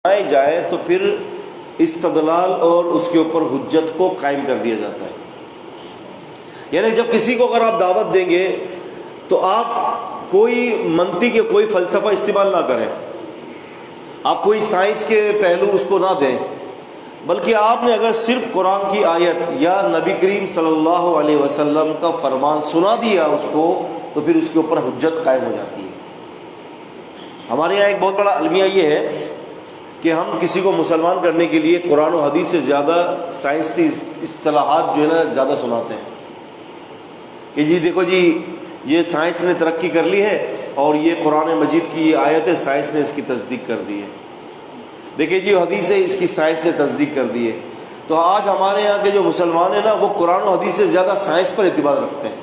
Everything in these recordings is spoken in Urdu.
آئے جائیں تو پھر استدلال اور اس کے اوپر حجت کو قائم کر دیا جاتا ہے۔ یعنی جب کسی کو اگر آپ دعوت دیں گے تو آپ کوئی منطق یا کوئی فلسفہ استعمال نہ کریں، آپ کوئی سائنس کے پہلو اس کو نہ دیں، بلکہ آپ نے اگر صرف قرآن کی آیت یا نبی کریم صلی اللہ علیہ وسلم کا فرمان سنا دیا اس کو، تو پھر اس کے اوپر حجت قائم ہو جاتی ہے۔ ہمارے یہاں ایک بہت بڑا المیہ یہ ہے کہ ہم کسی کو مسلمان کرنے کے لیے قرآن و حدیث سے زیادہ سائنسی اصطلاحات جو ہے نا زیادہ سناتے ہیں کہ جی دیکھو جی یہ سائنس نے ترقی کر لی ہے اور یہ قرآن مجید کی آیت ہے، سائنس نے اس کی تصدیق کر دی ہے، دیکھیں جی حدیث ہے اس کی سائنس نے تصدیق کر دی ہے۔ تو آج ہمارے یہاں کے جو مسلمان ہیں نا وہ قرآن و حدیث سے زیادہ سائنس پر اعتبار رکھتے ہیں،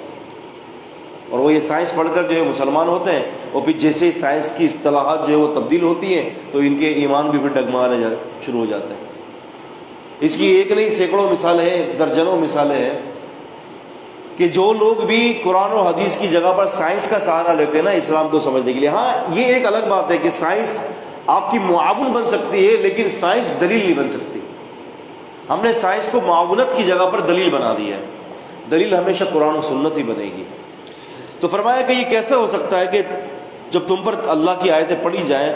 اور وہ یہ سائنس پڑھ کر جو ہے مسلمان ہوتے ہیں، اور پھر جیسے ہی سائنس کی اصطلاحات جو ہے وہ تبدیل ہوتی ہیں تو ان کے ایمان بھی پھر ڈگمگانے شروع ہو جاتے ہیں۔ اس کی ایک نہیں سینکڑوں مثالیں ہیں، درجنوں مثالیں ہیں کہ جو لوگ بھی قرآن و حدیث کی جگہ پر سائنس کا سہارا لیتے ہیں نا اسلام کو سمجھنے کے لیے۔ ہاں یہ ایک الگ بات ہے کہ سائنس آپ کی معاون بن سکتی ہے، لیکن سائنس دلیل نہیں بن سکتی۔ ہم نے سائنس کو معاونت کی جگہ پر دلیل بنا دیا ہے، دلیل ہمیشہ قرآن و سنت ہی بنے گی۔ تو فرمایا کہ یہ کیسے ہو سکتا ہے کہ جب تم پر اللہ کی آیتیں پڑھی جائیں،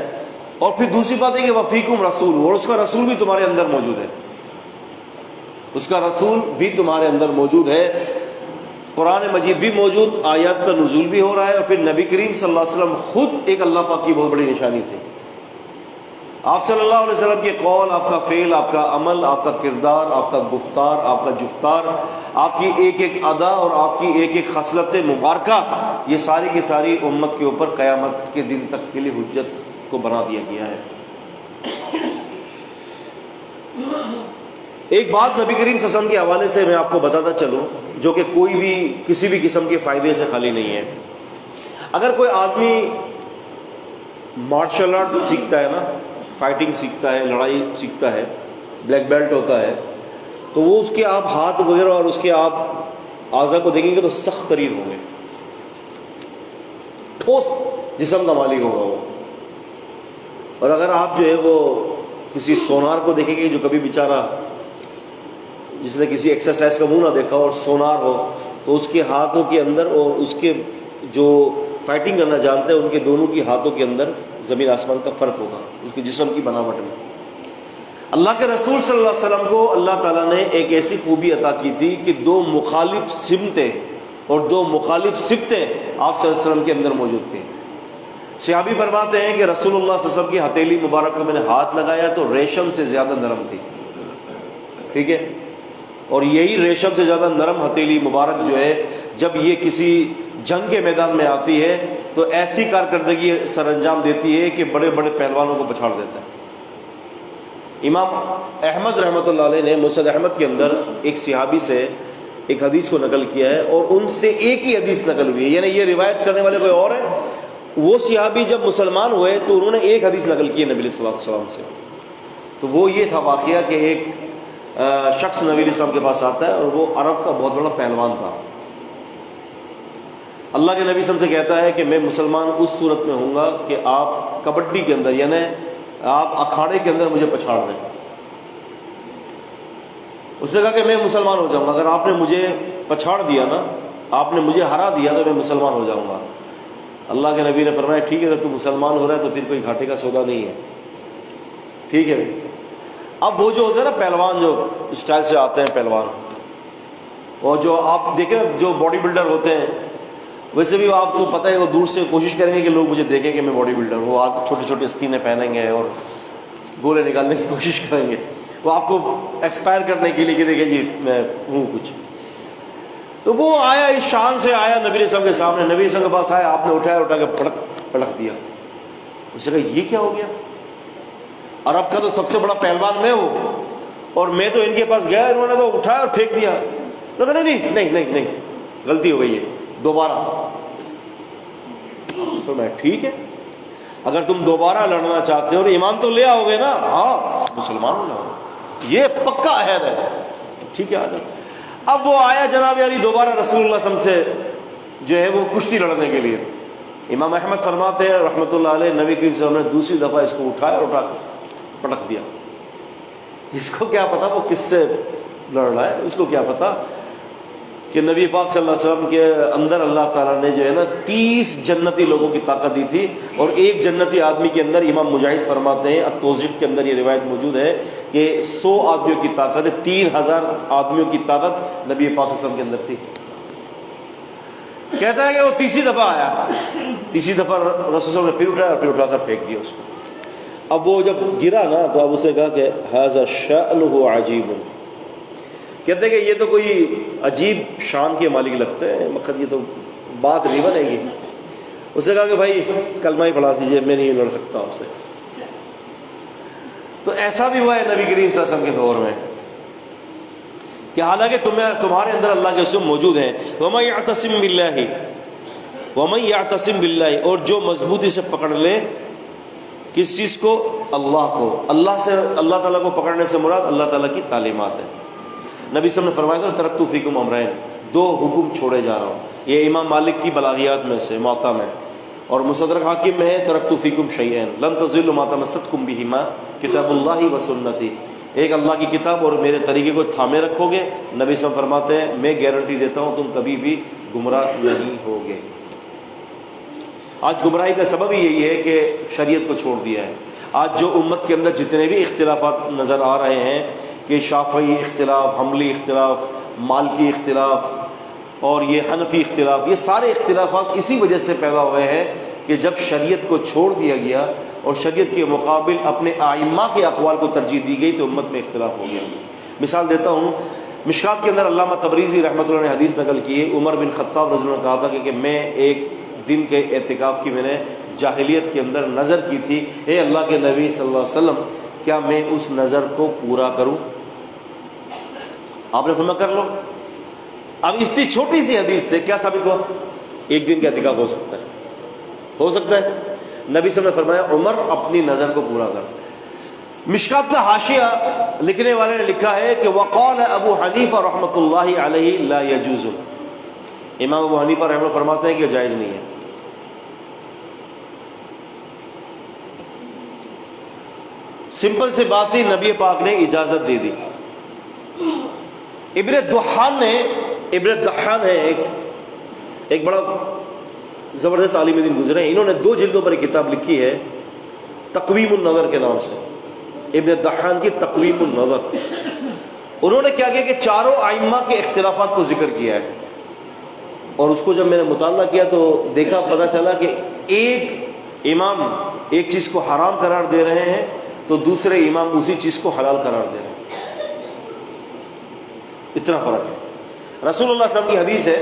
اور پھر دوسری بات ہے کہ وفیکم رسول، اور اس کا رسول بھی تمہارے اندر موجود ہے، اس کا رسول بھی تمہارے اندر موجود ہے، قرآن مجید بھی موجود، آیات کا نزول بھی ہو رہا ہے، اور پھر نبی کریم صلی اللہ علیہ وسلم خود ایک اللہ پاک کی بہت بڑی نشانی تھی۔ آپ صلی اللہ علیہ وسلم کے قول، آپ کا فعل، آپ کا عمل، آپ کا کردار، آپ کا گفتار، آپ کا جفتار، آپ کی ایک ایک ادا اور آپ کی ایک ایک خصلت مبارکہ، یہ ساری کی ساری امت کے اوپر قیامت کے دن تک کے لیے حجت کو بنا دیا گیا ہے۔ ایک بات نبی کریم صلی اللہ علیہ وسلم کے حوالے سے میں آپ کو بتاتا چلوں، جو کہ کوئی بھی کسی بھی قسم کے فائدے سے خالی نہیں ہے۔ اگر کوئی آدمی مارشل آرٹ سیکھتا ہے نا، فائٹنگ سیکھتا ہے، لڑائی سیکھتا ہے، بلیک بیلٹ ہوتا ہے، تو وہ اس کے آپ ہاتھ وغیرہ اور اس کے آپ اعضاء کو دیکھیں گے تو سخت ترین ہوں گے، ٹھوس جسم کا مالک ہوگا وہ۔ اور اگر آپ جو ہے وہ کسی سونار کو دیکھیں گے جو کبھی بیچارہ جس نے کسی ایکسرسائز کا منہ نہ دیکھا اور سونار ہو، تو اس کے ہاتھوں کے اندر اور اس کے جو فائٹنگ کرنا جانتے ہیں ان کے دونوں کی ہاتھوں کے اندر زمین آسمان کا فرق ہوگا اس کے جسم کی بناوٹ میں۔ اللہ کے رسول صلی اللہ علیہ وسلم کو اللہ تعالیٰ نے ایک ایسی خوبی عطا کی تھی کہ دو مخالف سمتیں اور دو مخالف صفتیں آپ صلی اللہ علیہ وسلم کے اندر موجود تھیں۔ صحابی فرماتے ہیں کہ رسول اللہ صلی اللہ علیہ وسلم کی ہتھیلی مبارک میں میں نے ہاتھ لگایا تو ریشم سے زیادہ نرم تھی، ٹھیک ہے، اور یہی ریشم سے زیادہ نرم ہتھیلی مبارک جو ہے جب یہ کسی جنگ کے میدان میں آتی ہے تو ایسی کارکردگی سر انجام دیتی ہے کہ بڑے بڑے پہلوانوں کو پچھاڑ دیتا ہے۔ امام احمد رحمۃ اللہ علیہ نے مسند احمد کے اندر ایک صحابی سے ایک حدیث کو نقل کیا ہے، اور ان سے ایک ہی حدیث نقل ہوئی ہے، یعنی یہ روایت کرنے والے کوئی اور ہے۔ وہ صحابی جب مسلمان ہوئے تو انہوں نے ایک حدیث نقل کی ہے نبی صلی اللہ علیہ وسلم سے، تو وہ یہ تھا واقعہ کہ ایک شخص نبی علیہ السلام کے پاس آتا ہے اور وہ عرب کا بہت بڑا پہلوان تھا۔ اللہ کے نبی صلی اللہ علیہ وسلم سے کہتا ہے کہ میں مسلمان اس صورت میں ہوں گا کہ آپ کبڈی کے اندر یعنی آپ اکھاڑے کے اندر مجھے پچھاڑ دیں۔ اس نے کہا کہ میں مسلمان ہو جاؤں گا، اگر آپ نے مجھے پچھاڑ دیا نا، آپ نے مجھے ہرا دیا تو میں مسلمان ہو جاؤں گا۔ اللہ کے نبی نے فرمایا ٹھیک ہے، اگر تو مسلمان ہو رہا ہے تو پھر کوئی گھاٹے کا سودا نہیں ہے، ٹھیک ہے۔ اب وہ جو ہوتا ہے نا پہلوان، جو اسٹائل سے آتے ہیں پہلوان، اور جو آپ دیکھیں جو باڈی بلڈر ہوتے ہیں، ویسے بھی آپ کو پتہ ہے وہ دور سے کوشش کریں گے کہ لوگ مجھے دیکھیں کہ میں باڈی بلڈر ہوں، وہ آپ چھوٹے چھوٹے استینے پہنیں گے اور گولے نکالنے کی کوشش کریں گے، وہ آپ کو ایکسپائر کرنے کے لیے کہ دیکھیں جی میں ہوں کچھ۔ تو وہ آیا، اس شان سے آیا نبی علیہ السلام کے سامنے، نبی علیہ السلام کے پاس آیا، آپ نے اٹھایا، اٹھا کے پڑک دیا۔ اس نے کہا یہ کیا ہو گیا، عرب کا تو سب سے بڑا پہلوان میں ہوں اور میں تو ان کے پاس گیا، انہوں نے تو اٹھایا اور پھینک دیا۔ کہا نہیں نہیں نہیں نہیں غلطی ہو گئی ہے، دوبارہ۔ تو میں ٹھیک ہے، اگر تم دوبارہ لڑنا چاہتے ہو اور ایمان تو لے آؤ گے نا، ہاں مسلمان ہونا یہ پکا عہد ہے، ٹھیک ہے آ جاؤ۔ اب وہ آیا جناب علی دوبارہ رسول اللہ صلی اللہ علیہ وسلم سے جو ہے وہ کشتی لڑنے کے لیے۔ امام احمد فرماتے ہیں رحمۃ اللہ علیہ، نبی کریم صلی اللہ علیہ وسلم نے دوسری دفعہ اس کو اٹھایا اور اٹھا کر پٹک دیا. اس کو کیا پتا وہ کس سے لڑ رہا ہے, اس کو کیا پتا کہ نبی پاک صلی اللہ علیہ وسلم کے اندر اللہ تعالیٰ نے جو ہے نا 30 جنتی لوگوں کی طاقت دی تھی, اور ایک جنتی آدمی کے اندر, امام مجاہد فرماتے ہیں التوضیح کے اندر یہ روایت موجود ہے کہ 100 آدمیوں کی طاقت, 3000 آدمیوں کی طاقت نبی پاک صلی اللہ علیہ وسلم کے اندر تھی. کہتا ہے کہ وہ تیسری دفعہ آیا, تیسری دفعہ رسول صلی اللہ علیہ وسلم نے پھر اٹھایا اور پھر اٹھا کر پھینک دیا اس کو. اب وہ جب گرا نا تو اب اسے کہا کہ ھذا شأنہ عجیب, کہتے ہیں کہ یہ تو کوئی عجیب شان کے مالک لگتے ہیں, مقصد یہ تو بات نہیں بنے گی. اس نے کہا کہ بھائی کلمہ ہی پڑھا دیجیے, میں نہیں لڑ سکتا آپ سے. تو ایسا بھی ہوا ہے نبی کریم صلی اللہ علیہ وسلم کے دور میں کہ حالانکہ تمہارے اندر اللہ کے اسم موجود ہیں. وَمَن يَعْتَصِم بِاللَّهِ وَمَن يَعْتَصِم بِاللَّهِ, اور جو مضبوطی سے پکڑ لے کس چیز کو, اللہ کو. اللہ سے, اللہ تعالیٰ کو پکڑنے سے مراد اللہ تعالیٰ کی تعلیمات ہے. نبی صلی اللہ علیہ وسلم نے فرمایا تھا ترکت فیکم امرین, 2 حکم چھوڑے جا رہا ہوں. یہ امام مالک کی بلاغیات میں سے, موطا میں, اور مستدرک حاکم میں ہے ترکت فیکم شیئین لن تضلوا ما تمسکتم بہما کتاب اللہ و سنتی. ایک اللہ کی کتاب اور میرے طریقے کو تھامے رکھو گے. نبی صلی اللہ علیہ وسلم فرماتے ہیں میں گارنٹی دیتا ہوں تم کبھی بھی گمراہ نہیں ہوگے. آج گمراہی کا سبب ہی یہی ہے کہ شریعت کو چھوڑ دیا ہے. آج جو امت کے اندر جتنے بھی اختلافات نظر آ رہے ہیں کہ شافعی اختلاف, حنبلی اختلاف, مالکی اختلاف اور یہ حنفی اختلاف, یہ سارے اختلافات اسی وجہ سے پیدا ہوئے ہیں کہ جب شریعت کو چھوڑ دیا گیا اور شریعت کے مقابل اپنے ائمہ کے اقوال کو ترجیح دی گئی تو امت میں اختلاف ہو گیا. مثال دیتا ہوں, مشکات کے اندر علامہ تبریزی رحمۃ اللہ نے حدیث نقل کی ہے, عمر بن خطاب رضی اللہ عنہ نے کہا تھا کہ میں ایک دن کے اعتکاف کی میں نے جاہلیت کے اندر نظر کی تھی, اے اللہ کے نبی صلی اللہ علیہ وسلم کیا میں اس نظر کو پورا کروں؟ آپ نے فرمایا کر لو. اب اتنی چھوٹی سی حدیث سے کیا ثابت ہوا؟ ایک دن کا اعتکاف ہو سکتا ہے, ہو سکتا ہے. نبی صلی اللہ علیہ وسلم نے فرمایا عمر اپنی نظر کو پورا کر. مشکات کا حاشیہ لکھنے والے نے لکھا ہے کہ وقال ابو حنیفہ رحمۃ اللہ علیہ لا یجوز, امام ابو حنیفہ رحمۃ اللہ فرماتے ہیں کہ جائز نہیں ہے. سمپل سی بات تھی, نبی پاک نے اجازت دے دی. ابن دحان ہے ایک بڑا زبردست عالم دین گزرے ہیں, انہوں نے 2 جلدوں پر ایک کتاب لکھی ہے تقویم النظر کے نام سے, ابن دحان کی تقویم النظر. انہوں نے کیا کیا کہ چاروں ائمہ کے اختلافات کو ذکر کیا ہے, اور اس کو جب میں نے مطالعہ کیا تو دیکھا, پتہ چلا کہ ایک امام ایک چیز کو حرام قرار دے رہے ہیں تو دوسرے امام اسی چیز کو حلال قرار دے رہے ہیں. اتنا فرق ہے. رسول اللہ صلی اللہ علیہ وسلم کی حدیث ہے,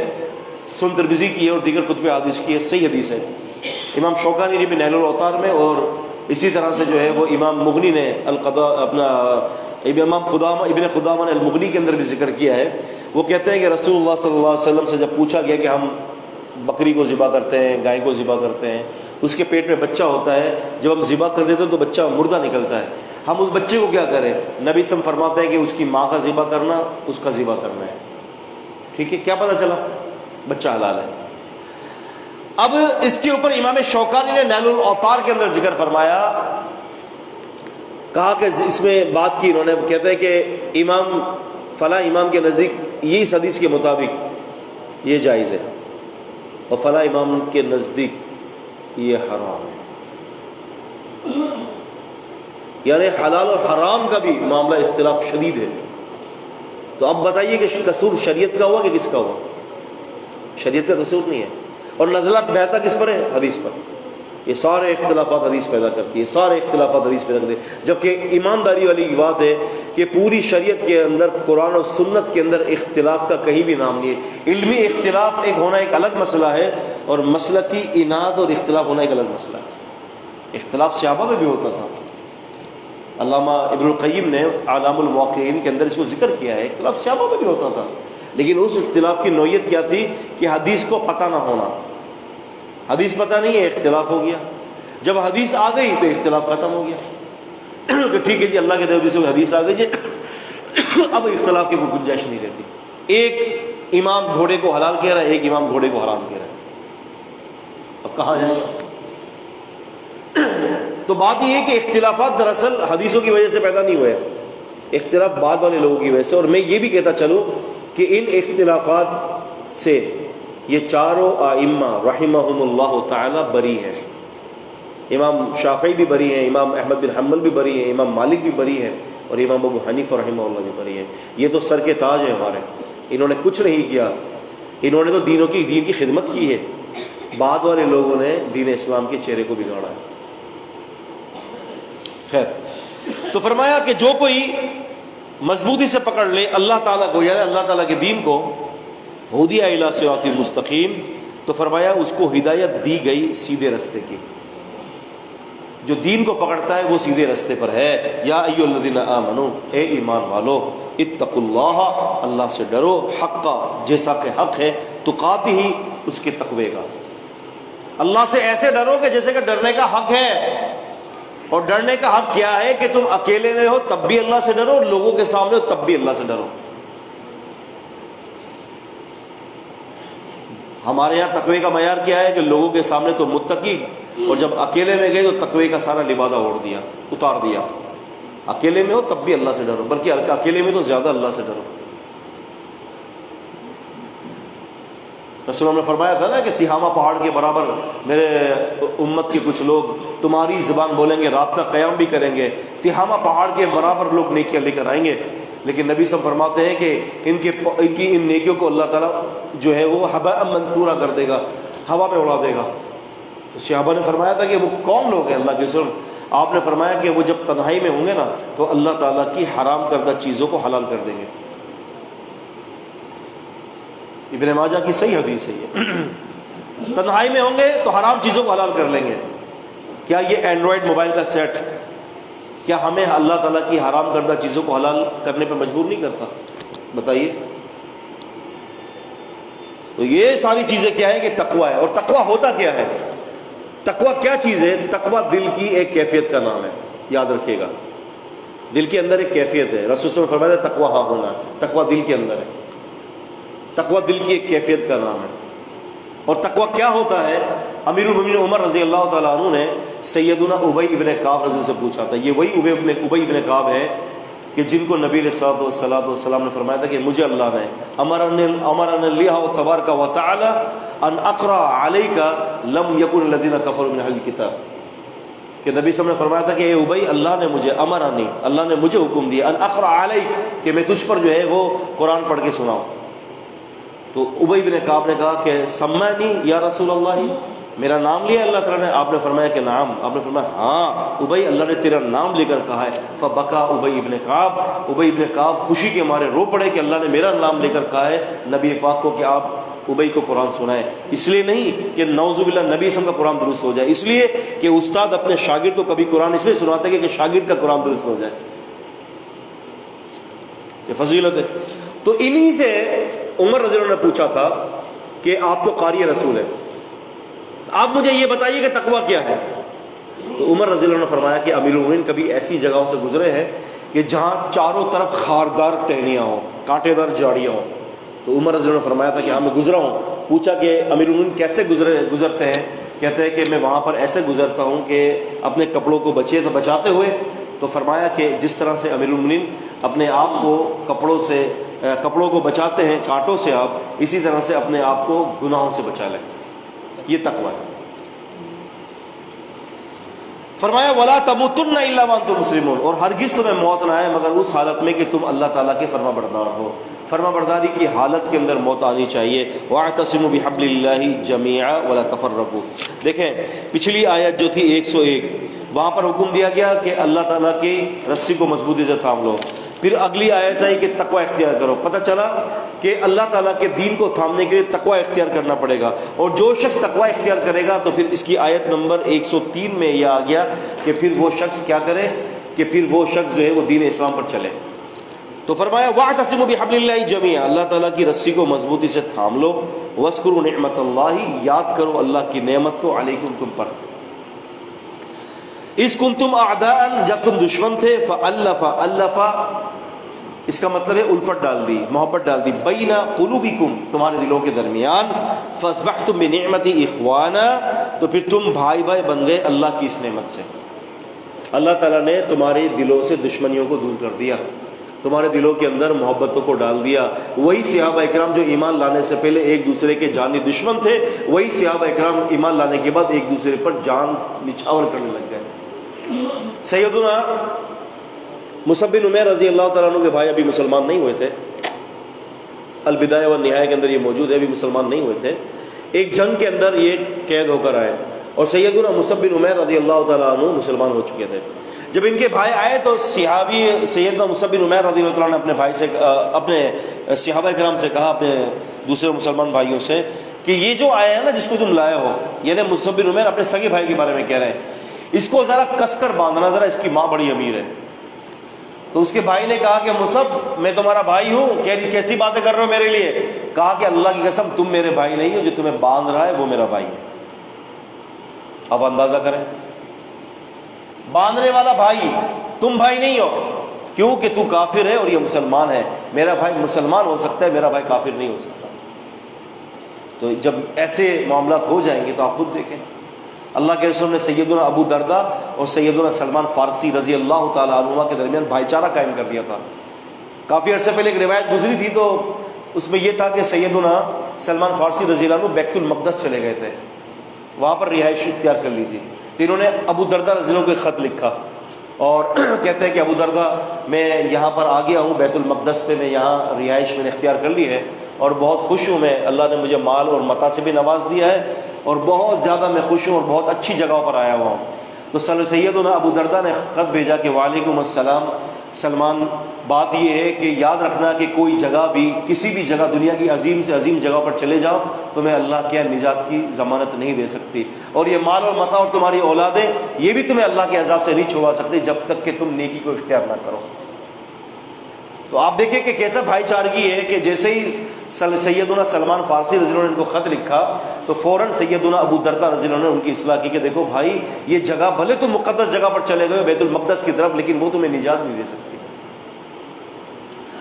سنن ترمذی کی ہے اور دیگر کتب حدیث کی ہے, صحیح حدیث ہے. امام شوکانی نے بھی نیل الاوطار میں, اور اسی طرح سے جو ہے وہ امام مغنی نے امام ابن قدامہ نے المغنی کے اندر بھی ذکر کیا ہے. وہ کہتے ہیں کہ رسول اللہ صلی اللہ علیہ وسلم سے جب پوچھا گیا کہ ہم بکری کو ذبح کرتے ہیں, گائے کو ذبح کرتے ہیں, اس کے پیٹ میں بچہ ہوتا ہے, جب ہم ذبح کر دیتے ہیں تو بچہ مردہ نکلتا ہے, ہم اس بچے کو کیا کریں؟ نبی صلی اللہ علیہ وسلم فرماتے ہیں کہ اس کی ماں کا ذبح کرنا, اس کا ذبح کرنا ہے. ٹھیک ہے, کیا پتہ چلا؟ بچہ حلال ہے. اب اس کے اوپر امام شوکانی نے نیل الاوطار کے اندر ذکر فرمایا, کہا کہ اس میں بات کی انہوں نے, کہتے ہیں کہ امام فلاں امام کے نزدیک یہ اس حدیث کے مطابق یہ جائز ہے, اور فلاں امام کے نزدیک یہ حرام ہے. یعنی حلال اور حرام کا بھی معاملہ اختلاف شدید ہے. تو اب بتائیے کہ قصور شریعت کا ہوا کہ کس کا ہوا؟ شریعت کا قصور نہیں ہے. اور نزلات بہتا کس پر ہے؟ حدیث پر. یہ سارے اختلافات حدیث پیدا کرتی ہے, سارے اختلافات حدیث پیدا کرتی ہے. جبکہ ایمانداری والی بات ہے کہ پوری شریعت کے اندر قرآن اور سنت کے اندر اختلاف کا کہیں بھی نام نہیں ہے. علمی اختلاف ایک ہونا ایک الگ مسئلہ ہے, اور مسلکی اناد اور اختلاف ہونا ایک الگ مسئلہ ہے. اختلاف صحابہ میں بھی ہوتا تھا. علامہ ابن القیم نے اعلام الموقعین کے اندر اس کو ذکر کیا ہے, اختلاف صحابہ میں بھی ہوتا تھا, لیکن اس اختلاف کی نوعیت کیا تھی کہ حدیث کو پتہ نہ ہونا. حدیث پتہ نہیں ہے, اختلاف ہو گیا. جب حدیث آ گئی تو اختلاف ختم ہو گیا کہ ٹھیک ہے جی اللہ کے نبی سے حدیث آ گئی جی, اب اختلاف کی کوئی گنجائش نہیں رہتی. ایک امام گھوڑے کو حلال کہہ رہا ہے, ایک امام گھوڑے کو حرام کہہ رہا ہے. اب کہاں جائیں؟ تو بات یہ ہے کہ اختلافات دراصل حدیثوں کی وجہ سے پیدا نہیں ہوئے، اختلاف بعد والے لوگوں کی وجہ سے. اور میں یہ بھی کہتا چلوں کہ ان اختلافات سے یہ چاروں ائمہ رحمہم اللہ تعالی بری ہیں. امام شافعی بھی بری ہیں، امام احمد بن حنبل بھی بری ہیں، امام مالک بھی بری ہیں، اور امام ابو حنیفہ رحمہ اللہ بھی بری ہیں. یہ تو سر کے تاج ہیں ہمارے، انہوں نے کچھ نہیں کیا، انہوں نے تو دین کی خدمت کی ہے. بعد والے لوگوں نے دین اسلام کے چہرے کو بگاڑا ہے. خیر، تو فرمایا کہ جو کوئی مضبوطی سے پکڑ لے اللہ تعالیٰ کو، یعنی اللہ تعالیٰ کے دین کو، ہدی الی صراط مستقیم، تو فرمایا اس کو ہدایت دی گئی سیدھے راستے کی. جو دین کو پکڑتا ہے وہ سیدھے راستے پر ہے. یا ایھا الذین آمنو، اے ایمان والو، اتقوا اللہ، اللہ سے ڈرو، حقا، جیسا کہ حق ہے، تقاتہ، اس کے تقوی کا. اللہ سے ایسے ڈرو کہ جیسے کہ ڈرنے کا حق ہے. اور ڈرنے کا حق کیا ہے کہ تم اکیلے میں ہو تب بھی اللہ سے ڈرو، اور لوگوں کے سامنے ہو تب بھی اللہ سے ڈرو. ہمارے یہاں تقوی کا معیار کیا ہے کہ لوگوں کے سامنے تو متقی، اور جب اکیلے میں گئے تو تقوی کا سارا لبادہ اتار دیا. اکیلے میں ہو تب بھی اللہ سے ڈرو، بلکہ اکیلے میں تو زیادہ اللہ سے ڈرو. رسول اللہ نے فرمایا تھا نا کہ تہامہ پہاڑ کے برابر میرے امت کے کچھ لوگ تمہاری زبان بولیں گے، رات کا قیام بھی کریں گے، تہامہ پہاڑ کے برابر لوگ نیکیاں لے کر آئیں گے. لیکن نبی صلی اللہ علیہ وسلم فرماتے ہیں کہ ان کی نیکیوں کو اللہ تعالیٰ جو ہے وہ ہباء منثورا کر دے گا، ہوا میں اڑا دے گا. صحابہ نے فرمایا تھا کہ وہ کون لوگ ہیں اللہ کے رسول؟ آپ نے فرمایا کہ وہ جب تنہائی میں ہوں گے نا تو اللہ تعالیٰ کی حرام کردہ چیزوں کو حلال کر دیں گے. ابن ماجہ کی صحیح حدیث ہے یہ. تنہائی میں ہوں گے تو حرام چیزوں کو حلال کر لیں گے. کیا یہ اینڈرائڈ موبائل کا سیٹ کیا ہمیں اللہ تعالیٰ کی حرام کردہ چیزوں کو حلال کرنے پہ مجبور نہیں کرتا؟ بتائیے. تو یہ ساری چیزیں کیا ہے کہ تقویٰ ہے. اور تقویٰ ہوتا کیا ہے؟ تقویٰ کیا چیز ہے؟ تقویٰ دل کی ایک کیفیت کا نام ہے، یاد رکھیے گا. دل کے اندر ایک کیفیت ہے. رسول صلی اللہ علیہ وسلم نے فرمایا تقویٰ ہاں ہونا، تقویٰ دل کے اندر ہے. تقویٰ دل کی ایک کیفیت کا نام ہے. اور تقویٰ کیا ہوتا ہے؟ امیر المومنین عمر رضی اللہ تعالیٰ عنہ نے سیدنا ابی ابن کعب رضی اللہ سے پوچھا تھا. یہ وہی ابی ابن کعب ہے کہ جن کو نبی علیہ الصلوۃ والسلام نے فرمایا تھا کہ مجھے اللہ نے امرنی اللہ تبارک و تعالی ان اقرأ علیک لم یکن الذین کفروا من اہل الکتاب. کہ نبی صلی اللہ علیہ وسلم نے فرمایا تھا کہ اے ابی، اللہ نے مجھے اللہ نے مجھے حکم دیا ان اقرأ علیک، کہ میں تجھ پر جو ہے وہ قرآن پڑھ کے سناؤں. تو ابی بن کعب نے کہا کہ سمانی یا رسول اللہ، میرا نام لیا اللہ تعالیٰ نے؟ آپ نے فرمایا کہ نعم. آپ نے فرمایا ہاں ابی، اللہ نے تیرا نام لے کر کہا ہے. فبکا ابی ابن کعب، ابی ابن کعب خوشی کے مارے رو پڑے کہ اللہ نے میرا نام لے کر کہا ہے نبی پاک کو کہ آپ ابی کو قرآن سنائیں. اس لیے نہیں کہ نعوذ باللہ نبی صلی اللہ علیہ وسلم کا قرآن درست ہو جائے، اس لیے کہ استاد اپنے شاگرد کو کبھی قرآن اس لیے سناتے ہیں کہ شاگرد کا قرآن درست ہو جائے. یہ فضیلت ہے. تو انہی سے عمر رضی اللہ عنہ نے پوچھا تھا کہ آپ تو قاری رسول ہیں، آپ مجھے یہ بتائیے کہ تقویٰ کیا ہے؟ تو عمر رضی اللہ عنہ نے فرمایا کہ امیر المومنین کبھی ایسی جگہوں سے گزرے ہیں کہ جہاں چاروں طرف خاردار ٹہنیاں ہوں، کانٹے دار جھاڑیاں ہوں. تو عمر رضی اللہ عنہ نے فرمایا تھا کہ ہاں میں گزرا ہوں. پوچھا کہ امیر المومنین کیسے گزرتے ہیں؟ کہتے ہیں کہ میں وہاں پر ایسے گزرتا ہوں کہ اپنے کپڑوں کو بچاتے ہوئے. تو فرمایا کہ جس طرح سے امیر المومنین اپنے آپ کو کپڑوں کو بچاتے ہیں کانٹوں سے، آپ اسی طرح سے اپنے آپ کو گناہوں سے بچا لیں. یہ تقویٰ ہے. فرمایا وَلَا تَمُوتُنَّ إِلَّا وَأَنْتُمْ مُسْلِمُونَ، اور ہرگز تمہیں موت نہ آئے مگر اس حالت میں کہ تم اللہ تعالیٰ کے فرما بردار ہو. فرما برداری کی حالت کے اندر موت آنی چاہیے. وَاعْتَصِمُوا بِحَبْلِ اللَّهِ جَمِيعًا وَلَا تَفَرَّقُوا. دیکھیں پچھلی آیت جو تھی 101، وہاں پر حکم دیا گیا کہ اللہ تعالیٰ کی رسی کو مضبوطی سے تھام لو. پھر اگلی آیت ہے کہ تقوی اختیار کرو. پتہ چلا کہ اللہ تعالیٰ کے دین کو تھامنے کے لیے تقوی اختیار کرنا پڑے گا. اور جو شخص تقوی اختیار کرے گا تو پھر اس کی آیت نمبر 103 میں یہ آ گیا کہ پھر وہ شخص کیا کرے، کہ پھر وہ شخص جو ہے وہ دین اسلام پر چلے. تو فرمایا وَاعْتَصِمُوا بِحَبْلِ اللَّهِ جَمِيعًا، اللہ تعالیٰ کی رسی کو مضبوطی سے تھام لو. وَاذْكُرُوا نِعْمَتَ اللَّهِ، یاد کرو اللہ کی نعمت کو، علیکم تم پر. اِذْ كُنْتُمْ أَعْدَاءً، جب تم دشمن تھے، فَأَلَّفَ اس کا مطلب ہے الفت ڈال دی، محبت ڈال دی. بین قلوبکم، تمہارے دلوں کے درمیان. فاصبحتم بنعمتی اخوانا، تو پھر تم بھائی بن گئے اللہ کی اس نعمت سے. اللہ تعالیٰ نے تمہارے دلوں سے دشمنیوں کو دور کر دیا، تمہارے دلوں کے اندر محبتوں کو ڈال دیا۔ وہی صحابہ اکرام جو ایمان لانے سے پہلے ایک دوسرے کے جانی دشمن تھے، وہی صحابہ اکرام ایمان لانے کے بعد ایک دوسرے پر جان نچھاور کرنے لگ گئے۔ سیدنا مصعب بن عمیر رضی اللہ تعالیٰ عنہ کے بھائی ابھی مسلمان نہیں ہوئے تھے، البدایہ والنہایہ کے اندر یہ موجود ہے، ابھی مسلمان نہیں ہوئے تھے۔ ایک جنگ کے اندر یہ قید ہو کر آئے اور سیدنا مصعب بن عمیر رضی اللہ تعالیٰ عنہ مسلمان ہو چکے تھے۔ جب ان کے بھائی آئے تو صحابی سیدنا مصعب بن عمیر رضی اللہ عنہ نے اپنے بھائی سے، اپنے صحابہ کرام سے کہا، اپنے دوسرے مسلمان بھائیوں سے، کہ یہ جو آیا ہے نا جس کو تم لائے ہو، یعنی مصعب بن عمیر اپنے سگے بھائی کے بارے میں کہہ رہے ہیں، اس کو ذرا کس کر باندھنا، ذرا اس کی ماں بڑی امیر ہے۔ تو اس کے بھائی نے کہا کہ مصعب میں تمہارا بھائی ہوں، کیسی باتیں کر رہے ہو میرے لیے؟ کہا کہ اللہ کی قسم تم میرے بھائی نہیں ہو، جو تمہیں باندھ رہا ہے وہ میرا بھائی ہے۔ اب اندازہ کریں، باندھنے والا بھائی، تم بھائی نہیں ہو، کیوں کہ تو کافر ہے اور یہ مسلمان ہے۔ میرا بھائی مسلمان ہو سکتا ہے، میرا بھائی کافر نہیں ہو سکتا۔ تو جب ایسے معاملات ہو جائیں گے تو آپ خود دیکھیں، اللہ کے رسول نے سیدنا ابو دردہ اور سیدنا سلمان فارسی رضی اللہ تعالیٰ عنہما کے درمیان بھائی چارہ قائم کر دیا تھا۔ کافی عرصے پہلے ایک روایت گزری تھی، تو اس میں یہ تھا کہ سیدنا سلمان فارسی رضی اللہ عنہ بیت المقدس چلے گئے تھے، وہاں پر رہائش اختیار کر لی تھی، تو انہوں نے ابو دردہ رضی اللہ عنہ کو ایک خط لکھا اور کہتے ہیں کہ ابو دردہ میں یہاں پر آ گیا ہوں بیت المقدس پہ، میں یہاں رہائش میں نے اختیار کر لی ہے اور بہت خوش ہوں میں، اللہ نے مجھے مال اور متاع سے بھی نواز دیا ہے اور بہت زیادہ میں خوش ہوں اور بہت اچھی جگہوں پر آیا ہوا ہوں۔ تو سیدنا ابو دردہ نے خط بھیجا کہ وعلیکم السلام سلمان، بات یہ ہے کہ یاد رکھنا کہ کوئی جگہ بھی، کسی بھی جگہ، دنیا کی عظیم سے عظیم جگہ پر چلے جاؤ تمہیں اللہ کے نجات کی ضمانت نہیں دے سکتی، اور یہ مال اور متاع اور تمہاری اولادیں یہ بھی تمہیں اللہ کے عذاب سے نہیں چھڑوا سکتے جب تک کہ تم نیکی کو اختیار نہ کرو۔ تو آپ دیکھیں کہ کیسا بھائی چارگی ہے کہ جیسے ہی سیدنا سلمان فارسی رضی اللہ عنہ نے ان کو خط لکھا تو فوراً سیدنا ابو دردہ رضی اللہ عنہ نے ان کی اصلاح کی کہ دیکھو بھائی، یہ جگہ بھلے تم مقدس جگہ پر چلے گئے ہو بیت المقدس کی طرف، لیکن وہ تمہیں نجات نہیں دے سکتی۔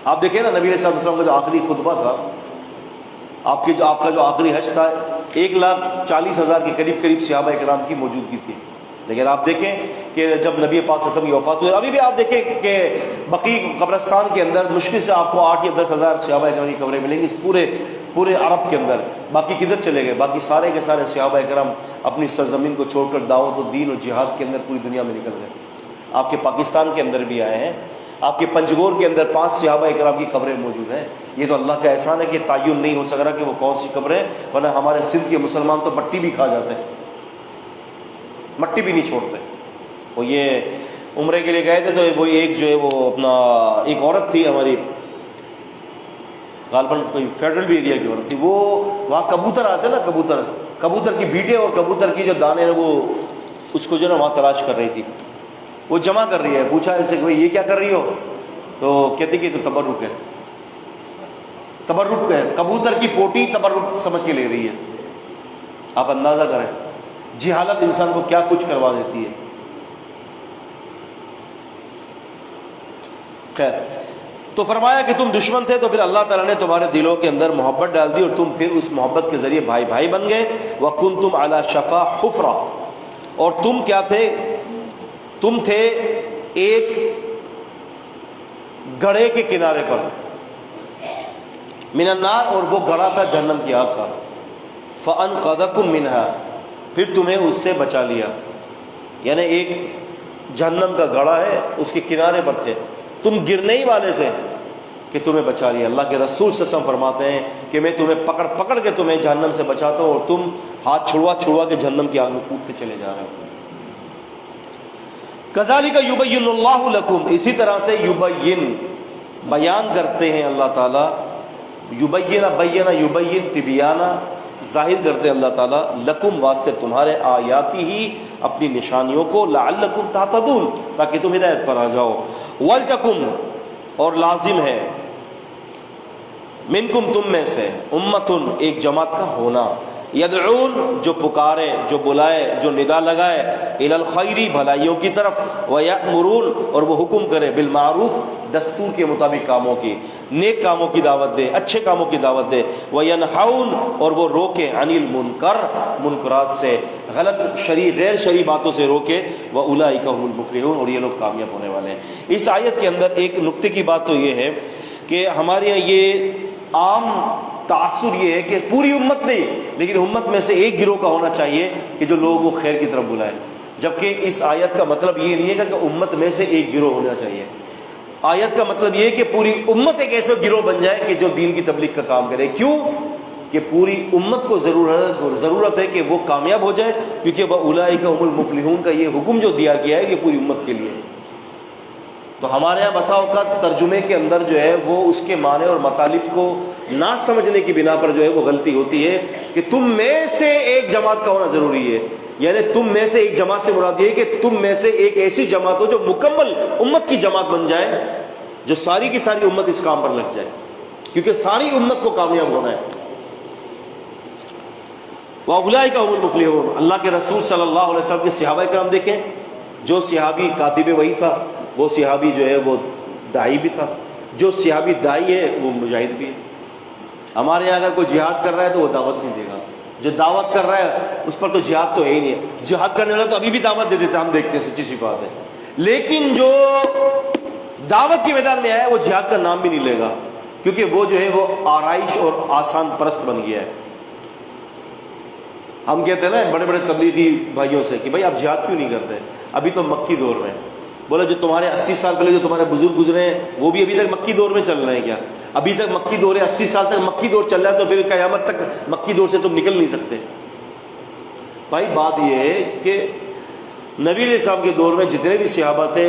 آپ دیکھیں نا نبی علیہ السلام کا جو آخری خطبہ تھا، آپ کا جو آخری حج تھا، 1,40,000 کے قریب صحابہ کرام کی موجودگی تھی، لیکن آپ دیکھیں کہ جب نبی پاک صلی اللہ علیہ وسلم کی وفات ہوئی، ابھی بھی آپ دیکھیں کہ بقیع قبرستان کے اندر مشکل سے آپ کو 8 یا 10,000 صحابہ کرام کی قبریں ملیں گی اس پورے عرب کے اندر۔ باقی کدھر چلے گئے؟ باقی سارے کے سارے صحابہ کرام اپنی سرزمین کو چھوڑ کر دعوت و دین اور جہاد کے اندر پوری دنیا میں نکل گئے۔ آپ کے پاکستان کے اندر بھی آئے ہیں، آپ کے پنجگور کے اندر 5 صحابہ کرام کی قبریں موجود ہیں۔ یہ تو اللہ کا احسان ہے کہ تعین نہیں ہو سک رہا کہ وہ کون سی قبریں، ورنہ ہمارے سندھ کے مسلمان تو مٹی بھی کھا جاتے ہیں، مٹی بھی نہیں چھوڑتے۔ وہ یہ عمرے کے لیے گئے تھے تو وہ ایک جو ہے وہ اپنا ایک عورت تھی ہماری، غالباً کوئی فیڈرل بھی ایریا کی عورت تھی، وہ وہاں کبوتر آتے نا، کبوتر کی بیٹے اور کبوتر کی جو دانے وہ اس کو جو ہے نا وہاں تلاش کر رہی تھی، وہ جمع کر رہی ہے۔ پوچھا ان سے کہ یہ کیا کر رہی ہو؟ تو کہتی کہ تو تبرک ہے، تبرک ہے، کبوتر کی پوٹی تبرک سمجھ کے لے رہی ہے۔ آپ اندازہ کریں جہالت انسان کو کیا کچھ کروا دیتی ہے۔ خیر، تو فرمایا کہ تم دشمن تھے تو پھر اللہ تعالیٰ نے تمہارے دلوں کے اندر محبت ڈال دی اور تم پھر اس محبت کے ذریعے بھائی بن گئے۔ وَكُنْتُمْ عَلَى شَفَا حُفْرَةٍ، اور تم کیا تھے؟ تم تھے ایک گڑھے کے کنارے پر، من النار، اور وہ گڑھا تھا جہنم کی آگ کا۔ فَأَنْقَذَكُمْ مِنْهَا، پھر تمہیں اس سے بچا لیا، یعنی ایک جہنم کا گڑھا ہے اس کے کنارے پر تھے، تم گرنے ہی والے تھے کہ تمہیں بچا لیا۔ اللہ کے رسول صلی اللہ علیہ وسلم فرماتے ہیں کہ میں تمہیں پکڑ کے تمہیں جہنم سے بچاتا ہوں اور تم ہاتھ چھڑوا کے جہنم کی آگ میں کودتے چلے جا رہے ہو۔ کذالک یبین اللہ لکم، اسی طرح سے یبین، بیان کرتے ہیں اللہ تعالیٰ، یبین تبیانہ، ظاہر کرتے ہیں اللہ تعالیٰ، لکم واسطے تمہارے، آیاتی ہی، اپنی نشانیوں کو، لعلکم تہتدون، تاکہ تم ہدایت پر آ جاؤ۔ ولتکم، اور لازم ہے، منکم، تم میں سے، امتن، ایک جماعت کا ہونا، یدعون جو پکارے، جو بلائے، جو ندا لگائے، الی الخیر بھلائیوں کی طرف، ویأمرون اور وہ حکم کرے بالمعروف دستور کے مطابق کاموں کی، نیک کاموں کی دعوت دے، اچھے کاموں کی دعوت دے، وینہون اور وہ روکے عن المنکر منکرات سے، غلط شرعی غیر شرعی باتوں سے روکے، واولئک هم المفلحون اور یہ لوگ کامیاب ہونے والے ہیں۔ اس آیت کے اندر ایک نکتے کی بات تو یہ ہے کہ ہمارے یہاں یہ عام تاثر یہ ہے کہ پوری امت نہیں، لیکن امت میں سے ایک گروہ کا ہونا چاہیے کہ جو لوگوں کو خیر کی طرف بلائے، جبکہ اس آیت کا مطلب یہ نہیں ہے کہ امت میں سے ایک گروہ ہونا چاہیے۔ آیت کا مطلب یہ ہے کہ پوری امت ایک ایسا گروہ بن جائے کہ جو دین کی تبلیغ کا کام کرے۔ کیوں؟ کہ پوری امت کو ضرورت ہے کہ وہ کامیاب ہو جائے، کیونکہ وَأُولَئِكَ هُمُ الْمُفْلِحُونَ کا یہ حکم جو دیا گیا ہے یہ پوری امت کے لیے۔ تو ہمارے یہاں بسا اوقات ترجمے کے اندر جو ہے وہ اس کے معنی اور مطالب کو نہ سمجھنے کی بنا پر جو ہے وہ غلطی ہوتی ہے کہ تم میں سے ایک جماعت کا ہونا ضروری ہے، یعنی تم میں سے ایک جماعت سے مراد یہ ہے کہ تم میں سے ایک ایسی جماعت ہو جو مکمل امت کی جماعت بن جائے، جو ساری کی ساری امت اس کام پر لگ جائے، کیونکہ ساری امت کو کامیاب ہونا ہے۔ وَأُولَئِكَ هُمُ الْمُفْلِحُونَ۔ اللہ کے رسول صلی اللہ علیہ وسلم کے صحابہ کرام دیکھیں، جو صحابی کاتب وحی تھا وہ صحابی جو ہے وہ داعی بھی تھا، جو صحابی داعی ہے وہ مجاہد بھی ہے۔ ہمارے یہاں اگر کوئی جہاد کر رہا ہے تو وہ دعوت نہیں دے گا، جو دعوت کر رہا ہے اس پر تو جہاد تو ہے ہی نہیں ہے، جہاد کرنے والا تو ابھی بھی دعوت دے دیتا، ہم دیکھتے ہیں، سچی سی بات ہے، لیکن جو دعوت کے میدان میں آیا ہے وہ جہاد کا نام بھی نہیں لے گا، کیونکہ وہ جو ہے وہ آرائش اور آسان پرست بن گیا ہے۔ ہم کہتے ہیں نا بڑے بڑے تبلیغی بھائیوں سے کہ بھائی آپ جہاد کیوں نہیں کرتے، ابھی تو مکی دور میں، بولا جو تمہارے 80 سال پہلے جو تمہارے بزرگ گزرے ہیں وہ بھی ابھی تک مکی دور میں چل رہے ہیں کیا؟ ابھی تک مکی دور ہے، 80 سال تک مکی دور چل رہا ہے، تو پھر قیامت تک مکی دور سے تم نکل نہیں سکتے۔ بھائی بات یہ ہے کہ نبی علیہ السلام کے دور میں جتنے بھی صحابہ تھے،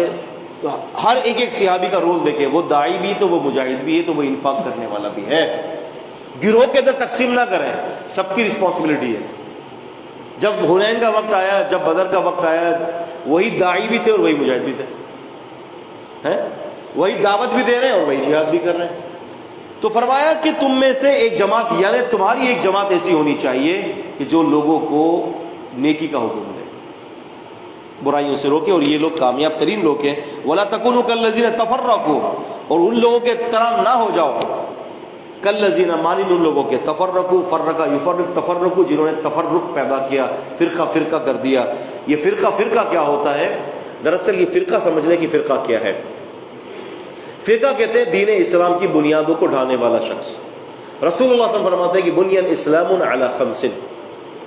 ہر ایک ایک صحابی کا رول دیکھیں، وہ داعی بھی تو وہ مجاہد بھی ہے تو وہ انفاق کرنے والا بھی ہے۔ گروہ کے اندر تقسیم نہ کریں، سب کی رسپانسبلٹی ہے۔ جب حنین کا وقت آیا، جب بدر کا وقت آیا، وہی داعی بھی تھے اور وہی مجاہد بھی تھے، وہی دعوت بھی دے رہے ہیں اور وہی جہاد بھی کر رہے ہیں۔ تو فرمایا کہ تم میں سے ایک جماعت، یعنی تمہاری ایک جماعت ایسی ہونی چاہیے کہ جو لوگوں کو نیکی کا حکم دے، برائیوں سے روکے، اور یہ لوگ کامیاب ترین لوگ ہیں۔ وَلَا تَكُونُوا كَالَّذِينَ تَفَرَّقُوا اور ان لوگوں کے طرح نہ ہو جاؤ، کالذین مانند ان لوگوں کے، تفرقوا فرقا یفرق تفرقوا جنہوں نے تفرق پیدا کیا، فرقہ فرقہ کر دیا۔ یہ فرقہ فرقہ کیا ہوتا ہے؟ دراصل یہ فرقہ سمجھنے کی فرقہ کیا ہے؟ فرقہ کہتے ہیں دین اسلام کی بنیادوں کو ڈھانے والا شخص۔ رسول اللہ صلی اللہ علیہ وسلم فرماتے ہیں کہ بنی الاسلام علی خمس،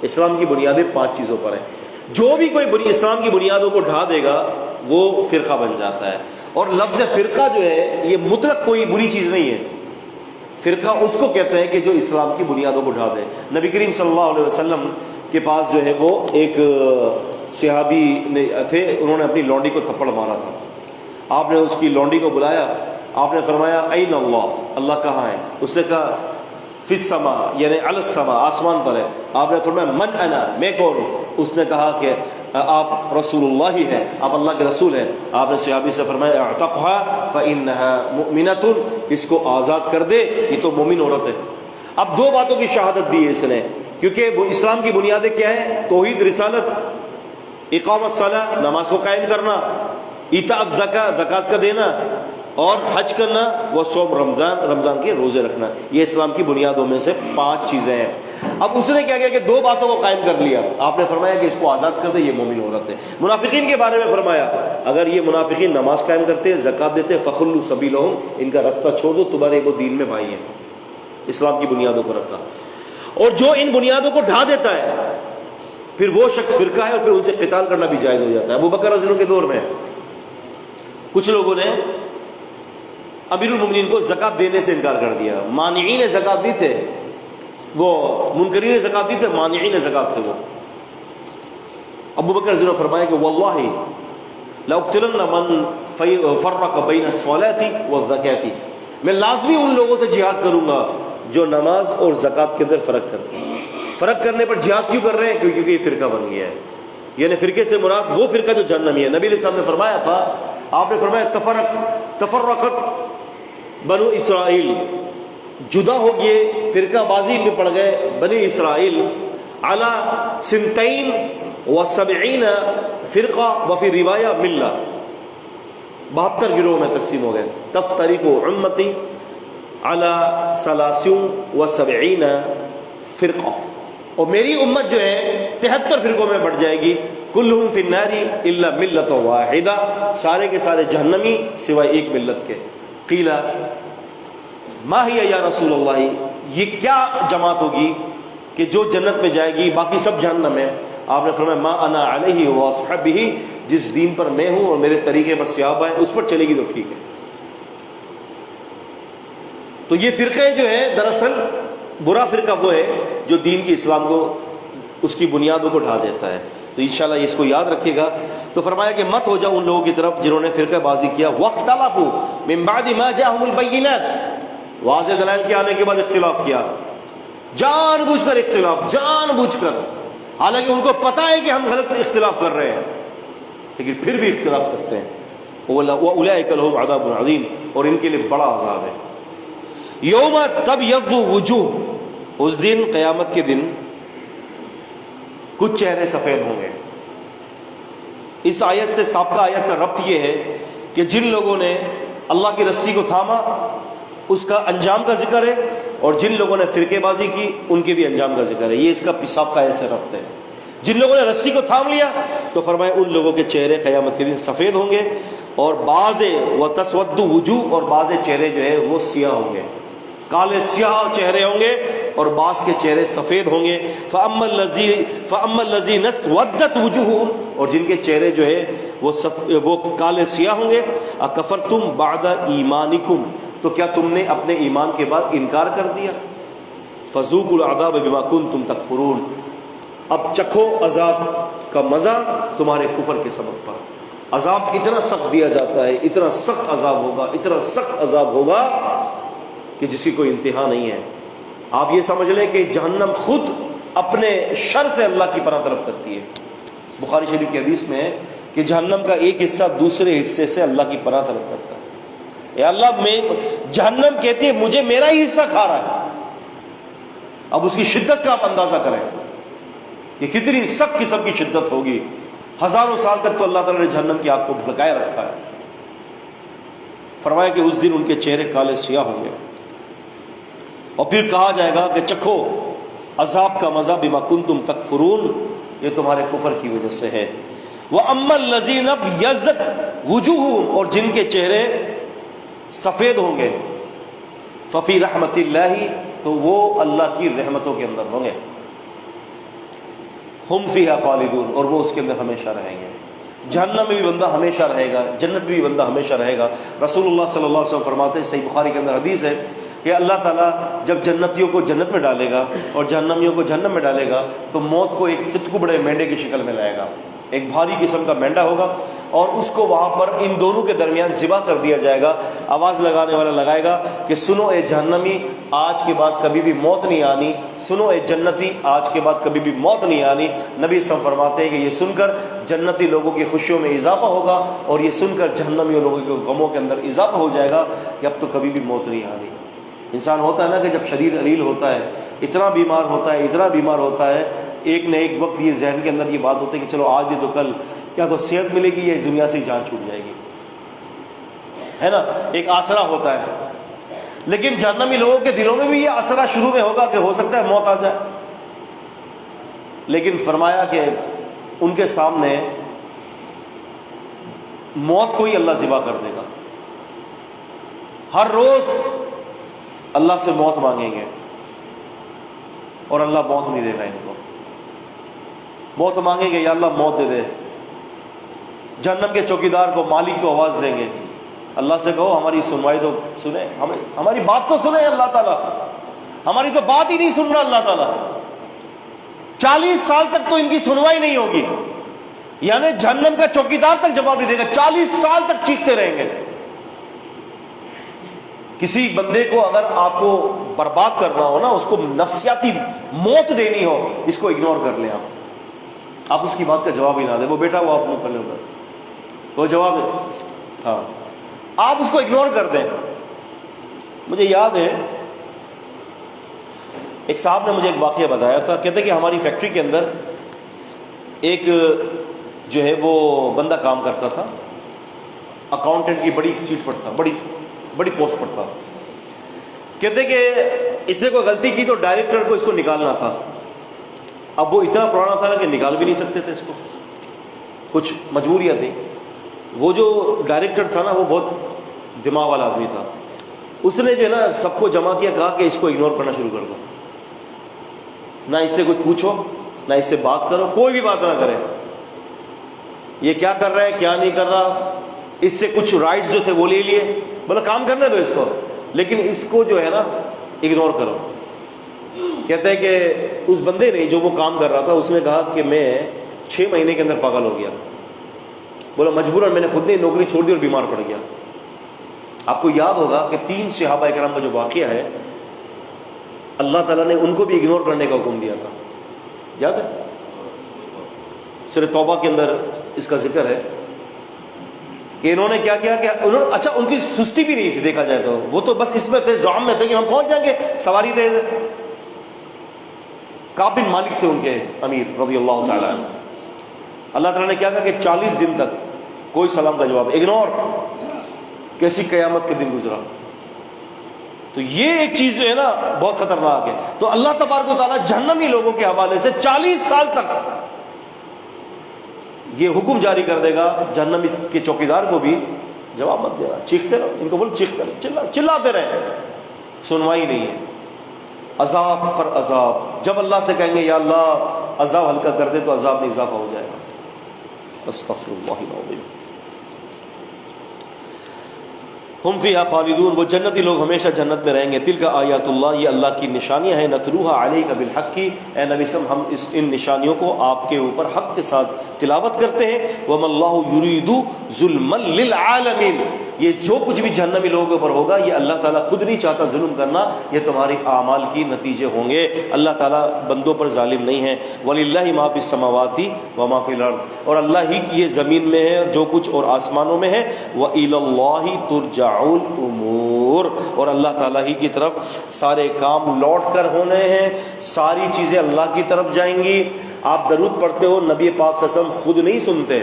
اسلام کی بنیادیں 5 چیزوں پر ہیں۔ جو بھی کوئی اسلام کی بنیادوں کو ڈھا دے گا وہ فرقہ بن جاتا ہے۔ اور لفظ فرقہ جو ہے یہ مطلق کوئی بری چیز نہیں ہے، فرقہ اس کو کہتے ہیں کہ جو اسلام کی بنیادوں کو ڈھا دے۔ نبی کریم صلی اللہ علیہ وسلم کے پاس جو ہے وہ ایک صحابی تھے، انہوں نے اپنی لونڈی کو تھپڑ مارا تھا۔ آپ نے اس کی لونڈی کو بلایا، آپ نے فرمایا این اللہ، اللہ کہاں ہے؟ اس نے کہا فی السماء، یعنی علی السماء، آسمان پر ہے۔ آپ نے فرمایا من انا، میں کون ہوں؟ اس نے کہا کہ آپ رسول اللہ ہی ہیں، آپ اللہ کے رسول ہیں۔ آپ نے صحابی سے فرمایا اعتقها فانها مؤمنۃ، اس کو آزاد کر دے، یہ تو مومن عورت ہے۔ اب 2 باتوں کی شہادت دی ہے اس نے، کیونکہ اسلام کی بنیادیں کیا ہیں؟ توحید، رسالت، اقامت الصلاۃ، نماز کو قائم کرنا، ایتاء الزکاۃ، زکات کا دینا، اور حج کرنا، وہ صوم، رمضان کے روزے رکھنا۔ یہ اسلام کی بنیادوں میں سے 5 چیزیں ہیں۔ اب اس نے کیا کیا کہ 2 باتوں کو قائم کر لیا۔ آپ نے فرمایا کہ اس کو آزاد کر دے، یہ مومن عورت ہے۔ منافقین کے بارے میں فرمایا اگر یہ منافقین نماز قائم کرتے، زکات دیتے، فخلوا سبیلہم، ان کا رستہ چھوڑ دو، تمہارے وہ دین میں بھائی ہیں۔ اسلام کی بنیادوں کو رکھا۔ اور جو ان بنیادوں کو ڈھا دیتا ہے پھر وہ شخص فرقہ ہے، اور پھر ان سے قتال کرنا بھی جائز ہو جاتا ہے۔ ابو بکر رضی اللہ عنہ کے دور میں کچھ لوگوں نے امیر المومنین کو زکات دینے سے انکار کر دیا۔ مانعین زکات نہیں تھے وہ، منکرین زکات نہیں تھے، مانعین زکات تھے وہ۔ ابو بکر رضی اللہ عنہ فرمایا کہ واللہ لاقتلن من فرق بین الصلاۃ والزکاۃ، میں لازمی ان لوگوں سے جہاد کروں گا جو نماز اور زکات کے اندر فرق کرتے ہیں۔ فرق کرنے پر جہاد کیوں کر رہے ہیں؟ کیونکہ یہ فرقہ بن گیا ہے، یعنی فرقے سے مراد وہ فرقہ جو جہنمی ہے۔ نبی علیہ السلام نے فرمایا تھا، آپ نے فرمایا تفرقت بنو اسرائیل، جدا ہو گئے، فرقہ بازی میں پڑ گئے بنی اسرائیل علی سنتین و سبعین فرقہ وفی روایہ ملہ، 72 گروہ میں تقسیم ہو گئے. تفترق امتی علی 73 فرقہ، اور میری امت جو ہے 73 فرقوں میں بڑھ جائے گی. کلہم فی النار الا ملۃ واحدہ، سارے کے سارے جہنمی سوائے ایک ملت کے. قیل ما ہی یا رسول اللہ، یہ کیا جماعت ہوگی کہ جو جنت میں جائے گی باقی سب جہنم میں؟ آپ نے فرمایا ما انا علیہ واصحابہ، جس دین پر میں ہوں اور میرے طریقے پر صحابہ ہیں اس پر چلے گی تو ٹھیک ہے. تو یہ فرقے جو ہے دراصل برا فرقہ وہ ہے جو دین کی اسلام کو اس کی بنیادوں کو ڈھا دیتا ہے. تو انشاءاللہ اس کو یاد رکھے گا. تو فرمایا کہ مت ہو جاؤ ان لوگوں کی طرف جنہوں نے فرقہ بازی کیا. واختلفوا من بعد ما جاءهم البینات، واضح دلائل کے آنے کے بعد اختلاف کیا، جان بوجھ کر اختلاف، جان بوجھ کر، حالانکہ ان کو پتہ ہے کہ ہم غلط اختلاف کر رہے ہیں لیکن پھر بھی اختلاف کرتے ہیں. وَأُولَٰئِكَ لَهُمْ عَذَابٌ عَظِيمٌ، اور ان کے لیے بڑا عذاب ہے. یوم تبیض وجوہ، اس دن قیامت کے دن کچھ چہرے سفید ہوں گے. اس آیت سے سابقہ آیت کا ربط یہ ہے کہ جن لوگوں نے اللہ کی رسی کو تھاما اس کا انجام کا ذکر ہے، اور جن لوگوں نے فرقے بازی کی ان کے بھی انجام کا ذکر ہے. یہ اس کا سابقہ آیت سے ربط ہے. جن لوگوں نے رسی کو تھام لیا تو فرمایا ان لوگوں کے چہرے قیامت کے دن سفید ہوں گے، اور بعض وتسود وجوہ، اور بعض چہرے جو ہے وہ سیاہ ہوں گے، کالے سیاہ چہرے ہوں گے، اور بعض کے چہرے سفید ہوں گے. فَأَمَّا الَّذِينَ اسْوَدَّتْ وُجُوهُهُمْ، اور جن کے چہرے جو ہے وہ کالے سیاہ ہوں گے. اَكَفَرْتُمْ بَعْدَ ایمانکم، تو کیا تم نے اپنے ایمان کے بعد انکار کر دیا؟ فَذُوقُوا الْعَذَابَ بِمَا كُنتُمْ تَكْفُرُونَ، اب چکھو عذاب کا مزہ تمہارے کفر کے سبب پر. عذاب اتنا سخت دیا جاتا ہے، اتنا سخت عذاب ہوگا، اتنا سخت عذاب ہوگا کہ جس کی کوئی انتہا نہیں ہے. آپ یہ سمجھ لیں کہ جہنم خود اپنے شر سے اللہ کی پناہ طلب کرتی ہے. بخاری شریف کی حدیث میں ہے کہ جہنم کا ایک حصہ دوسرے حصے سے اللہ کی پناہ طلب کرتا ہے. اے اللہ، میں جہنم کہتی ہے مجھے میرا ہی حصہ کھا رہا ہے. اب اس کی شدت کا آپ اندازہ کریں کہ کتنی سخت قسم کی شدت ہوگی. ہزاروں سال تک تو اللہ تعالیٰ نے جہنم کی آگ کو بھڑکائے رکھا ہے. فرمایا کہ اس دن ان کے چہرے کالے سیاہ ہوں گے، اور پھر کہا جائے گا کہ چکھو عذاب کا مزہ بما کنتم تکفرون، یہ تمہارے کفر کی وجہ سے ہے. وَأَمَّا الَّذِينَ ابْيَضَّتْ وُجُوهُهُمْ، اور جن کے چہرے سفید ہوں گے، ففی رحمت اللہ، تو وہ اللہ کی رحمتوں کے اندر ہوں گے. ہم فیہا خالدون، اور وہ اس کے اندر ہمیشہ رہیں گے. جہنم میں بھی بندہ ہمیشہ رہے گا، جنت میں بھی بندہ ہمیشہ رہے گا. رسول اللہ صلی اللہ علیہ وسلم فرماتے ہیں، صحیح بخاری کے اندر حدیث ہے کہ اللہ تعالیٰ جب جنتیوں کو جنت میں ڈالے گا اور جہنمیوں کو جہنم میں ڈالے گا تو موت کو ایک چتکبڑے مینڈے کی شکل میں لائے گا. ایک بھاری قسم کا مینڈا ہوگا، اور اس کو وہاں پر ان دونوں کے درمیان ذبح کر دیا جائے گا. آواز لگانے والا لگائے گا کہ سنو اے جہنمی، آج کے بعد کبھی بھی موت نہیں آنی. سنو اے جنتی، آج کے بعد کبھی بھی موت نہیں آنی. نبی صلی اللہ علیہ وسلم فرماتے ہیں کہ یہ سن کر جنتی لوگوں کی خوشیوں میں اضافہ ہوگا، اور یہ سن کر جہنمی لوگوں کے غموں کے اندر اضافہ ہو جائے گا کہ اب تو کبھی بھی موت نہیں آنی. انسان ہوتا ہے نا کہ جب شدید علیل ہوتا ہے، اتنا بیمار ہوتا ہے، اتنا بیمار ہوتا ہے، ایک نہ ایک وقت یہ ذہن کے اندر یہ بات ہوتی ہے کہ چلو آج نہیں تو کل یا تو صحت ملے گی یا اس دنیا سے جان چھوٹ جائے گی، ہے نا، ایک آسرا ہوتا ہے. لیکن جہنمی لوگوں کے دلوں میں بھی یہ آسرا شروع میں ہوگا کہ ہو سکتا ہے موت آ جائے. لیکن فرمایا کہ ان کے سامنے موت کو ہی اللہ ذبح کر دے گا. ہر روز اللہ سے موت مانگیں گے اور اللہ موت نہیں دے گا. ان کو موت مانگیں گے، یا اللہ موت دے دے. جہنم کے چوکیدار کو، مالک کو آواز دیں گے، اللہ سے کہو ہماری سنوائی تو سنیں، ہماری بات تو سنیں. اللہ تعالیٰ ہماری تو بات ہی نہیں سن رہا. اللہ تعالیٰ 40 سال تک تو ان کی سنوائی نہیں ہوگی، یعنی جہنم کا چوکیدار تک جواب نہیں دے گا. 40 سال تک چیختے رہیں گے. کسی بندے کو اگر آپ کو برباد کرنا ہو نا، اس کو نفسیاتی موت دینی ہو، اس کو اگنور کر لیں. آپ اس کی بات کا جواب ہی نہ دیں. وہ بیٹا وہ آپ منہ کر لیں، وہ جواب دے، ہاں آپ اس کو اگنور کر دیں. مجھے یاد ہے ایک صاحب نے مجھے ایک واقعہ بتایا تھا، کہتے کہ ہماری فیکٹری کے اندر ایک جو ہے وہ بندہ کام کرتا تھا، اکاؤنٹنٹ کی بڑی سیٹ پر تھا، بڑی پوسٹ پر تھا. کہتے کہ اس نے کوئی غلطی کی تو ڈائریکٹر کو اس کو نکالنا تھا. اب وہ اتنا پرانا تھا کہ نکال بھی نہیں سکتے تھے اس کو، کچھ مجبوریاں تھیں. وہ جو ڈائریکٹر تھا نا وہ بہت دماغ والا آدمی تھا. اس نے جو ہے نا سب کو جمع کیا، کہا کہ اس کو اگنور کرنا شروع کر دو، نہ اس سے کچھ پوچھو، نہ اس سے بات کرو، کوئی بھی بات نہ کرے. یہ کیا کر رہا ہے کیا نہیں کر رہا، اس سے کچھ رائٹس جو تھے وہ لے لیے، بولا کام کرنے دو اس کو، لیکن اس کو جو ہے نا اگنور کرو. کہتے ہیں کہ اس بندے نے جو وہ کام کر رہا تھا اس نے کہا کہ میں 6 مہینے کے اندر پاگل ہو گیا. بولا مجبوراً میں نے خود نے نوکری چھوڑ دی اور بیمار پڑ گیا. آپ کو یاد ہوگا کہ 3 صحابہ کرام کا جو واقعہ ہے، اللہ تعالیٰ نے ان کو بھی اگنور کرنے کا حکم دیا تھا، یاد ہے؟ سورہ توبہ کے اندر اس کا ذکر ہے کہ انہوں نے کیا کیا کہ اچھا ان کی سستی بھی نہیں تھی دیکھا جائے تو، وہ تو بس اس میں تھے، زعم میں تھے کہ ہم پہنچ جائیں گے، سواری تھے. کعب بن مالک تھے ان کے امیر رضی اللہ تعالیٰ عنہ. اللہ تعالیٰ نے کیا کہا کہ 40 دن تک کوئی سلام کا جواب، اگنور. کیسی قیامت کے دن گزرا. تو یہ ایک چیز جو ہے نا بہت خطرناک ہے. تو اللہ تبارک و تعالیٰ جہنمی لوگوں کے حوالے سے 40 سال تک یہ حکم جاری کر دے گا، جہنم کے چوکیدار کو بھی جواب مت دینا، چیختے رہو. ان کو بولو چیختے رہو، چلاتے رہے، سنوائی نہیں ہے. عذاب پر عذاب. جب اللہ سے کہیں گے یا اللہ عذاب ہلکا کر دے تو عذاب میں اضافہ ہو جائے گا. استغفر اللہ العظیم. ہم فیہا خالدون، وہ جنتی لوگ ہمیشہ جنت میں رہیں گے. تلک آیات اللہ، یہ اللہ کی نشانیاں ہیں. نتلوہا علیک بالحق کی، اے نبی صلی اللہ علیہ وسلم ہم ان نشانیوں کو آپ کے اوپر حق کے ساتھ تلاوت کرتے ہیں. وما اللہ یرید ظلما للعالمین، یہ جو کچھ بھی جہنمی لوگوں کے اوپر ہوگا یہ اللہ تعالیٰ خود نہیں چاہتا ظلم کرنا، یہ تمہاری اعمال کی نتیجے ہوں گے. اللہ تعالیٰ بندوں پر ظالم نہیں ہے. وَلِلَّهِ مَا فِي السَّمَاوَاتِ وَمَا فِي الْأَرْضِ، اور اللہ ہی کی یہ زمین میں ہے جو کچھ اور آسمانوں میں ہے. وَإِلَى اللَّهِ تُرْجَعُ الْأُمُورِ، اور اللہ تعالیٰ ہی کی طرف سارے کام لوٹ کر ہونے ہیں، ساری چیزیں اللہ کی طرف جائیں گی. آپ درود پڑھتے ہو، نبی پاک صلی اللہ علیہ وسلم خود نہیں سنتے.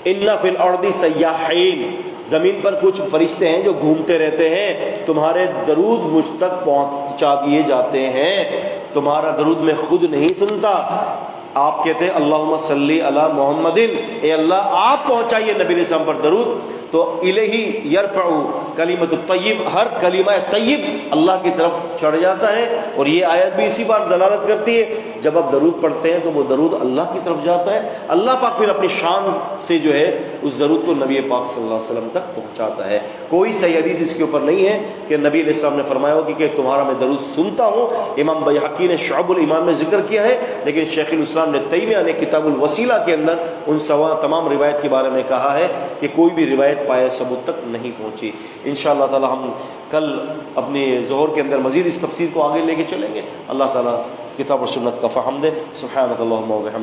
اِنَّ فِي الْأَرْضِ سَيَّاحِينَ، زمین پر کچھ فرشتے ہیں جو گھومتے رہتے ہیں، تمہارے درود مجھ تک پہنچا دیے جاتے ہیں. تمہارا درود میں خود نہیں سنتا. آپ کہتے ہیں اللہم صلی علی محمد، اے اللہ آپ پہنچائیے نبی علیہ السلام پر درود. تو الہی یرفع کلمۃ الطیب، ہر کلمہ طیب اللہ کی طرف چڑھ جاتا ہے. اور یہ آیت بھی اسی بات دلالت کرتی ہے، جب آپ درود پڑھتے ہیں تو وہ درود اللہ کی طرف جاتا ہے. اللہ پاک پھر اپنی شان سے جو ہے اس درود کو نبی پاک صلی اللہ علیہ وسلم تک پہنچاتا ہے. کوئی صحیح حدیث اس کے اوپر نہیں ہے کہ نبی علیہ السلام نے فرمایا ہو کہ تمہارا میں درود سنتا ہوں. امام بیہقی نے شعب الایمان میں ذکر کیا ہے، لیکن شیخ الاسلام نے تیمیہ نے کتاب الوسیلہ کے اندر ان تمام روایت کے بارے میں کہا ہے کہ کوئی بھی روایت پائے ثبوت تک نہیں پہنچی. انشاءاللہ تعالی ہم کل اپنی ظہر کے اندر مزید اس تفسیر کو آگے لے کے چلیں گے. اللہ تعالی کتاب و سنت کا فہم دے. سبحانک اللہم و بحمدک.